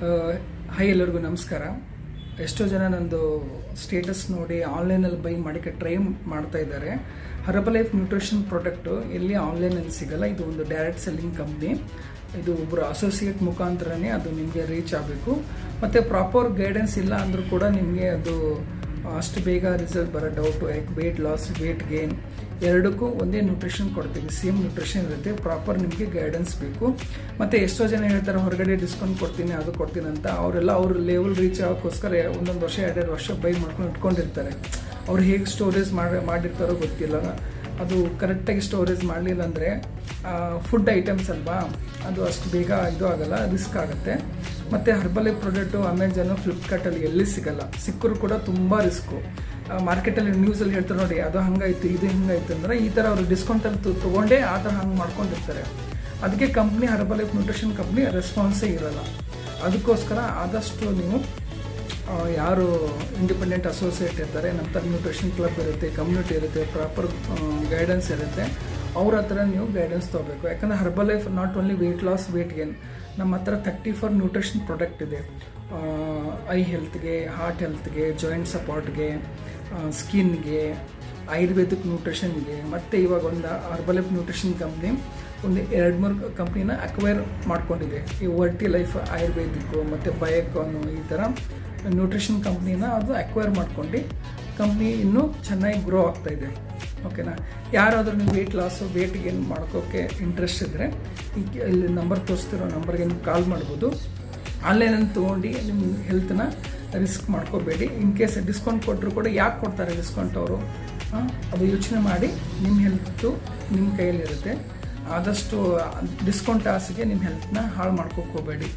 Hi, ಎಲ್ಲರಿಗೂ ನಮಸ್ಕಾರ. ಎಷ್ಟೋ ಜನ ನಂದು ಸ್ಟೇಟಸ್ ನೋಡಿ ಆನ್ಲೈನಲ್ಲಿ ಬೈ ಮಾಡೋಕ್ಕೆ ಟ್ರೈ ಮಾಡ್ತಾ ಇದ್ದಾರೆ. ಹರ್ಬಲ್ ಲೈಫ್ ನ್ಯೂಟ್ರಿಷನ್ ಪ್ರಾಡಕ್ಟು ಎಲ್ಲಿ ಆನ್ಲೈನಲ್ಲಿ ಸಿಗಲ್ಲ. ಇದು ಒಂದು ಡೈರೆಕ್ಟ್ ಸೆಲ್ಲಿಂಗ್ ಕಂಪ್ನಿ. ಇದು ಒಬ್ಬರು ಅಸೋಸಿಯೇಟ್ ಮುಖಾಂತರನೇ ಅದು ನಿಮಗೆ ರೀಚ್ ಆಗಬೇಕು. ಮತ್ತು ಪ್ರಾಪರ್ ಗೈಡೆನ್ಸ್ ಇಲ್ಲ ಅಂದರೂ ಕೂಡ ನಿಮಗೆ ಅದು ಅಷ್ಟು ಬೇಗ ರಿಸಲ್ಟ್ ಬರೋ doubt. Weight loss, weight gain ಎರಡಕ್ಕೂ ಒಂದೇ ನ್ಯೂಟ್ರಿಷನ್ ಕೊಡ್ತೀವಿ. ಸೇಮ್ ನ್ಯೂಟ್ರಿಷನ್ ಇರುತ್ತೆ. ಪ್ರಾಪರ್ ನಿಮಗೆ ಗೈಡೆನ್ಸ್ ಬೇಕು. ಮತ್ತು ಎಷ್ಟೋ ಜನ ಹೇಳ್ತಾರೆ ಹೊರಗಡೆ ಡಿಸ್ಕೌಂಟ್ ಕೊಡ್ತೀನಿ, ಅದು ಕೊಡ್ತೀನಿ ಅಂತ. ಅವರೆಲ್ಲ ಅವ್ರ ಲೆವೆಲ್ ರೀಚ್ ಆಗೋಕ್ಕೋಸ್ಕರ ಒಂದೊಂದು ವರ್ಷ, 2 ವರ್ಷ ಬೈ ಮಾಡ್ಕೊಂಡು ಇಟ್ಕೊಂಡಿರ್ತಾರೆ. ಅವ್ರು ಹೇಗೆ ಸ್ಟೋರೇಜ್ ಮಾಡಿರ್ತಾರೋ ಗೊತ್ತಿಲ್ಲ. ಅದು ಕರೆಕ್ಟಾಗಿ ಸ್ಟೋರೇಜ್ ಮಾಡಲಿಲ್ಲ ಅಂದರೆ ಫುಡ್ ಐಟಮ್ಸ್ ಅಲ್ವಾ, ಅದು ಅಷ್ಟು ಬೇಗ ಇದು ಆಗೋಲ್ಲ, ರಿಸ್ಕ್ ಆಗುತ್ತೆ. ಮತ್ತು ಹರ್ಬಲ್ ಲೈಫ್ ಪ್ರಾಡಕ್ಟು ಅಮೆಜಾನು, ಫ್ಲಿಪ್ಕಾರ್ಟಲ್ಲಿ ಎಲ್ಲಿ ಸಿಗೋಲ್ಲ. ಸಿಕ್ಕರೂ ಕೂಡ ತುಂಬ ರಿಸ್ಕು. ಮಾರ್ಕೆಟಲ್ಲಿ ನ್ಯೂಸಲ್ಲಿ ಹೇಳ್ತಾರೆ ನೋಡಿ, ಅದು ಹಂಗಾಯ್ತು, ಇದು ಹಿಂಗಾಯ್ತು ಅಂದರೆ ಈ ಥರ ಅವರು ಡಿಸ್ಕೌಂಟಲ್ಲಿ ತೊಗೊಂಡೇ ಆ ಥರ ಹಂಗೆ ಮಾಡ್ಕೊಂಡಿರ್ತಾರೆ. ಅದಕ್ಕೆ company, Herbalife nutrition company ರೆಸ್ಪಾನ್ಸೇ ಇರೋಲ್ಲ. ಅದಕ್ಕೋಸ್ಕರ ಆದಷ್ಟು ನೀವು ಯಾರು ಇಂಡಿಪೆಂಡೆಂಟ್ ಅಸೋಸಿಯೇಟ್ ಇರ್ತಾರೆ, ನಮ್ಮ ಥರ ನ್ಯೂಟ್ರಿಷನ್ ಕ್ಲಬ್ ಇರುತ್ತೆ, ಕಮ್ಯುನಿಟಿ ಇರುತ್ತೆ, ಪ್ರಾಪರ್ ಗೈಡೆನ್ಸ್ ಇರುತ್ತೆ, ಅವ್ರ ಹತ್ರ ನೀವು ಗೈಡೆನ್ಸ್ ತೊಗೋಬೇಕು. ಯಾಕಂದರೆ Herbalife not only weight loss, weight gain, ನಮ್ಮ ಹತ್ರ 34 ನ್ಯೂಟ್ರಿಷನ್ ಪ್ರಾಡಕ್ಟ್ ಇದೆ. ಐ ಹೆಲ್ತ್ಗೆ, ಹಾರ್ಟ್ ಹೆಲ್ತ್ಗೆ, ಜಾಯಿಂಟ್ ಸಪೋರ್ಟ್ಗೆ, ಸ್ಕಿನ್ಗೆ, ಆಯುರ್ವೇದಿಕ್ ನ್ಯೂಟ್ರಿಷನ್ ಇದೆ. ಮತ್ತು ಇವಾಗ ಒಂದು ಹರ್ಬಲ್ ಲೈಫ್ ನ್ಯೂಟ್ರಿಷನ್ ಕಂಪ್ನಿ ಒಂದು 2-3 ಕಂಪ್ನಿನ ಅಕ್ವೈರ್ ಮಾಡ್ಕೊಂಡಿದೆ. ಈ ವರ್ಟಿ ಲೈಫ್ ಆಯುರ್ವೇದಿಕ್ಕು ಮತ್ತು ಬಯೋಕಾನು, ಈ ಥರ ನ್ಯೂಟ್ರಿಷನ್ ಕಂಪ್ನಿನ ಅದು ಅಕ್ವೈರ್ ಮಾಡ್ಕೊಂಡು ಕಂಪ್ನಿ ಇನ್ನೂ ಚೆನ್ನಾಗಿ ಗ್ರೋ ಆಗ್ತಾಯಿದೆ. ಓಕೆನಾ? ಯಾರಾದರೂ ನೀವು ವೆಯ್ಟ್ ಲಾಸು, ವೆಯ್ಟ್ ಗೇನ್ ಮಾಡ್ಕೋಕ್ಕೆ ಇಂಟ್ರೆಸ್ಟ್ ಇದ್ದರೆ ಇಲ್ಲಿ ನಂಬರ್ ತೋರಿಸ್ತಿರೋ ನಂಬರ್ಗೆ ನೀವು ಕಾಲ್ ಮಾಡ್ಬೋದು. ಆನ್ಲೈನಲ್ಲಿ ತೊಗೊಂಡು ನಿಮ್ಮ ಹೆಲ್ತನ್ನ ರಿಸ್ಕ್ ಮಾಡ್ಕೋಬೇಡಿ. ಇನ್ ಕೇಸ್ ಡಿಸ್ಕೌಂಟ್ ಕೊಟ್ಟರು ಕೂಡ ಯಾಕೆ ಕೊಡ್ತಾರೆ ಡಿಸ್ಕೌಂಟ್ ಅವರು, ಅದು ಯೋಚನೆ ಮಾಡಿ. ನಿಮ್ಮ ಹೆಲ್ತು ನಿಮ್ಮ ಕೈಯಲ್ಲಿರುತ್ತೆ. ಆದಷ್ಟು ಡಿಸ್ಕೌಂಟ್ ಆಸೆಗೆ ನಿಮ್ಮ ಹೆಲ್ತನ್ನ ಹಾಳು ಮಾಡ್ಕೋಬೇಡಿ.